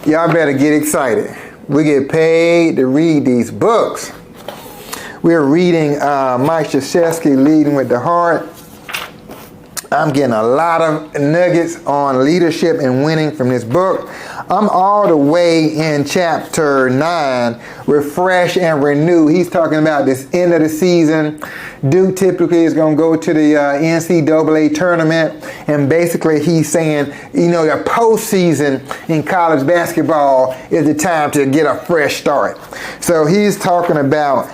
Y'all better get excited. We get paid to read these books. We're reading Mike Krzyzewski, Leading with the Heart. I'm getting a lot of nuggets on leadership and winning from this book. I'm all the way in chapter 9, Refresh and Renew. He's talking about this end of the season. Duke typically is going to go to the NCAA tournament, and basically he's saying, you know, the postseason in college basketball is the time to get a fresh start. So he's talking about,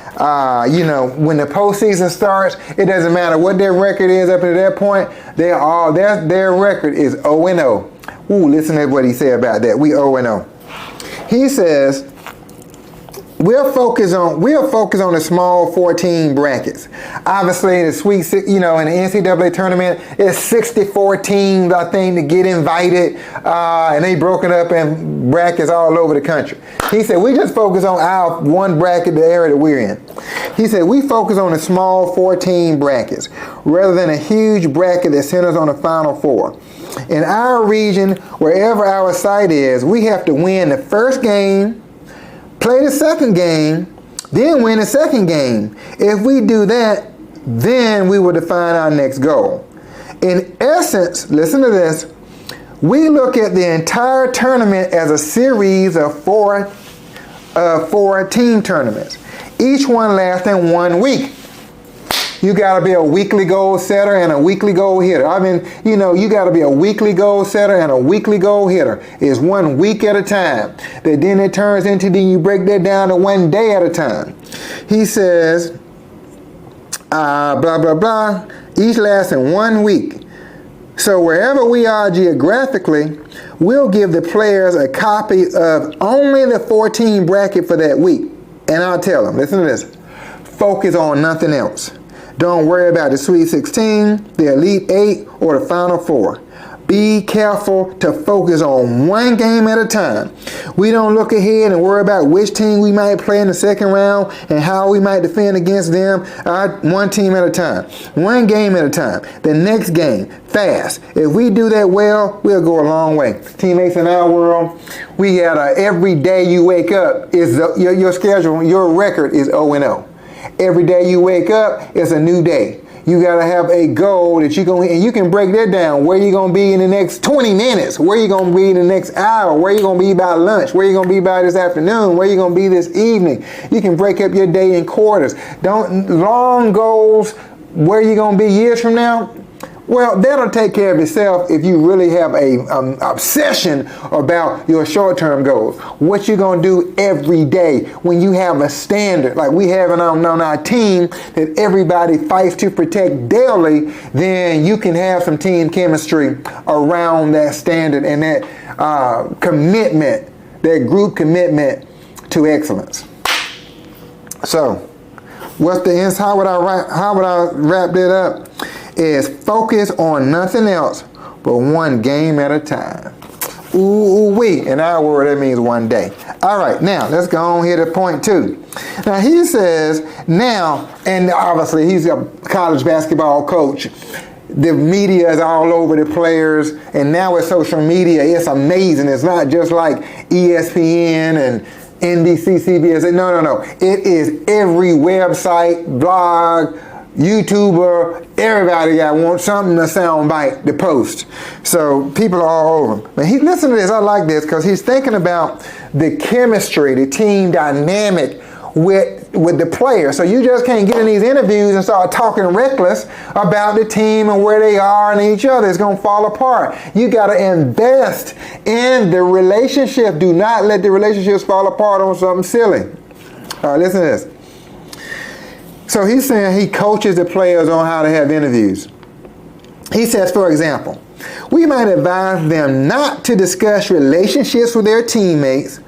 you know, when the postseason starts, it doesn't matter what their record is up to that point. Their record is 0-0. Ooh, listen to what he said about that. We 0-0. He says, we'll focus on the small 14 brackets. Obviously, the Sweet Six, you know, in the NCAA tournament, it's 64 teams, I think, to get invited, and they broken up in brackets all over the country. He said, we just focus on our one bracket, the area that we're in. He said, we focus on the small 14 brackets rather than a huge bracket that centers on the Final Four. In our region, wherever our site is, we have to win the first game, play the second game, then win the second game. If we do that, then we will define our next goal. In essence, listen to this, we look at the entire tournament as a series of four team tournaments, each one lasting 1 week. You got to be a weekly goal setter and a weekly goal hitter. I mean, you know, you got to be a weekly goal setter and a weekly goal hitter. It's 1 week at a time. Then it turns into, then you break that down to 1 day at a time. He says, blah, blah, blah, each lasting 1 week. So wherever we are geographically, we'll give the players a copy of only the 14 bracket for that week. And I'll tell them, listen to this, focus on nothing else. Don't worry about the Sweet 16, the Elite 8, or the Final Four. Be careful to focus on one game at a time. We don't look ahead and worry about which team we might play in the second round and how we might defend against them. One team at a time. One game at a time. The next game, fast. If we do that well, we'll go a long way. Teammates in our world, we got every day you wake up, is your schedule, your record is 0-0. Every day you wake up, it's a new day. You got to have a goal that you're going to, and you can break that down. Where you going to be in the next 20 minutes? Where you going to be in the next hour? Where you going to be by lunch? Where you going to be by this afternoon? Where you going to be this evening? You can break up your day in quarters. Long goals, where you going to be years from now? Well, that'll take care of itself if you really have a obsession about your short-term goals. What you're going to do every day when you have a standard, like we have on our team that everybody fights to protect daily, then you can have some team chemistry around that standard and that commitment, that group commitment to excellence. So, what's the answer? How would I wrap that up? Is focus on nothing else but one game at a time. Ooh-wee. In our word, that means 1 day. All right, now let's go on here to point 2. Now he says, now, and obviously he's a college basketball coach. The media is all over the players, and now with social media, it's amazing. It's not just like ESPN and NBC, CBS. No. It is every website, blog, YouTuber, everybody wants something to sound bite to post. So people are all over him. But listen to this, I like this because he's thinking about the chemistry, the team dynamic with the players. So you just can't get in these interviews and start talking reckless about the team and where they are and each other. It's going to fall apart. You got to invest in the relationship. Do not let the relationships fall apart on something silly. All right, listen to this. So he's saying he coaches the players on how to have interviews. He says, for example, we might advise them not to discuss relationships with their teammates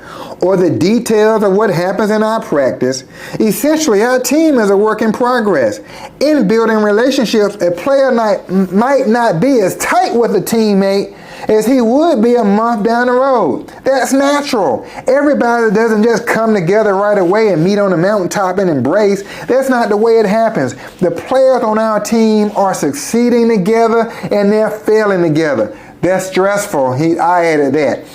or the details of what happens in our practice. Essentially, our team is a work in progress. In building relationships, a player might not be as tight with a teammate as he would be a month down the road. That's natural. Everybody doesn't just come together right away and meet on the mountaintop and embrace. That's not the way it happens. The players on our team are succeeding together and they're failing together. That's stressful. I added that.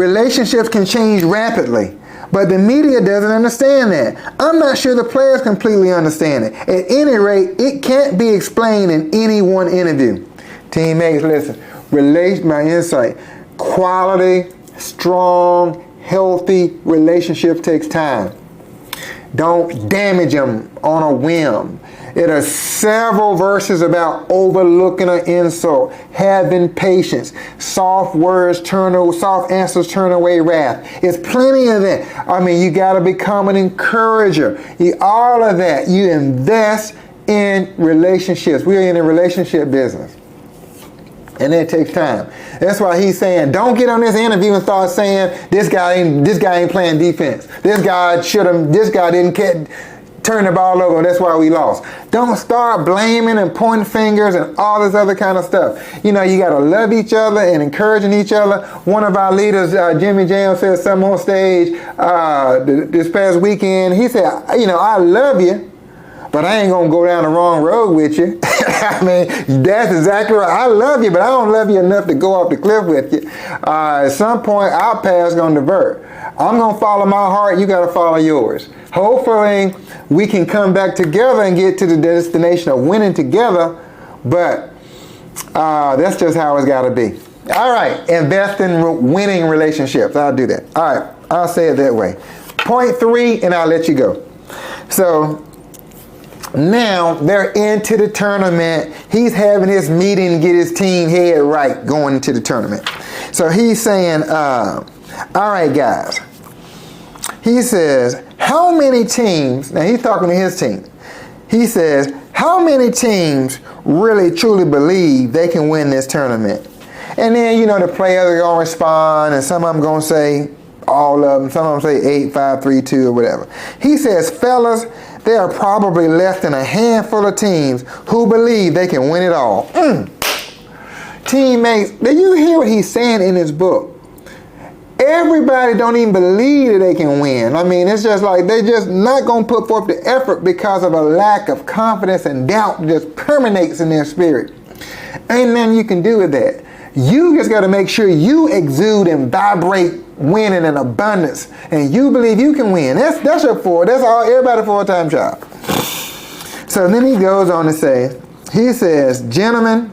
Relationships can change rapidly, but the media doesn't understand that. I'm not sure the players completely understand it. At any rate, it can't be explained in any one interview. Teammates, listen, my insight, quality, strong, healthy relationships takes time. Don't damage them on a whim. There are several verses about overlooking an insult, having patience, soft answers turn away wrath. It's plenty of that. I mean, you got to become an encourager. All of that. You invest in relationships. We're in a relationship business. And it takes time. That's why he's saying, don't get on this interview and start saying, this guy ain't playing defense. This guy didn't turn the ball over, that's why we lost. Don't start blaming and pointing fingers and all this other kind of stuff. You know, you got to love each other and encouraging each other. One of our leaders, Jimmy Jam, said something on stage this past weekend. He said, I love you, but I ain't going to go down the wrong road with you. I mean, that's exactly right. I love you, but I don't love you enough to go off the cliff with you. At some point, our path's going to divert. I'm going to follow my heart. You got to follow yours. Hopefully, we can come back together and get to the destination of winning together, but that's just how it's got to be. All right, invest in winning relationships. I'll do that. All right, I'll say it that way. Point 3, and I'll let you go. So, now they're into the tournament. He's having his meeting to get his team head right going into the tournament. So he's saying, all right, guys. He says, how many teams, now he's talking to his team. He says, how many teams really truly believe they can win this tournament? And then, the players are going to respond, and some of them going to say all of them. Some of them say 8, 5, 3, 2, or whatever. He says, fellas, there are probably less than a handful of teams who believe they can win it all. Teammates, did you hear what he's saying in his book? Everybody don't even believe that they can win. I mean, it's just like they're just not going to put forth the effort because of a lack of confidence and doubt just permeates in their spirit. Ain't nothing you can do with that. You just got to make sure you exude and vibrate winning and abundance, and you believe you can win. That's your that's all everybody's full-time job. So then he goes on to say, he says, gentlemen,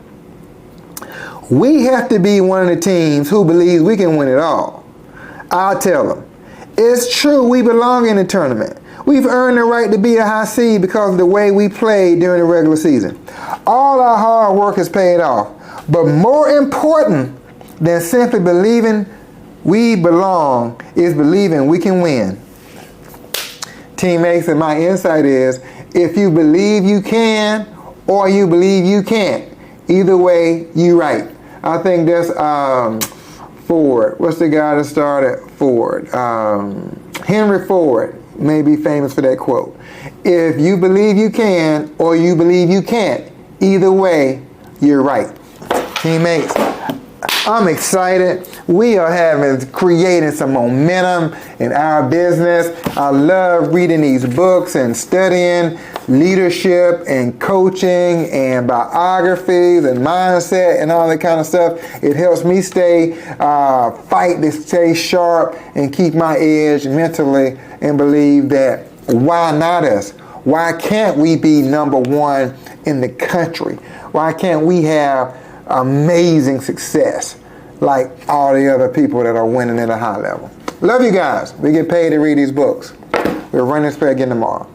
we have to be one of the teams who believes we can win it all. I'll tell them, it's true we belong in the tournament. We've earned the right to be a high seed because of the way we played during the regular season. All our hard work has paid off. But more important than simply believing we belong is believing we can win. Teammates, and my insight is, if you believe you can or you believe you can't, either way, you're right. I think that's Ford. What's the guy that started Ford? Henry Ford may be famous for that quote. If you believe you can or you believe you can't, either way, you're right. Teammates, I'm excited. We are creating some momentum in our business. I love reading these books and studying leadership and coaching and biographies and mindset and all that kind of stuff. It helps me stay sharp and keep my edge mentally and believe that why not us? Why can't we be number one in the country? Why can't we have amazing success like all the other people that are winning at a high level? Love you guys. We get paid to read these books. We'll run this play again tomorrow.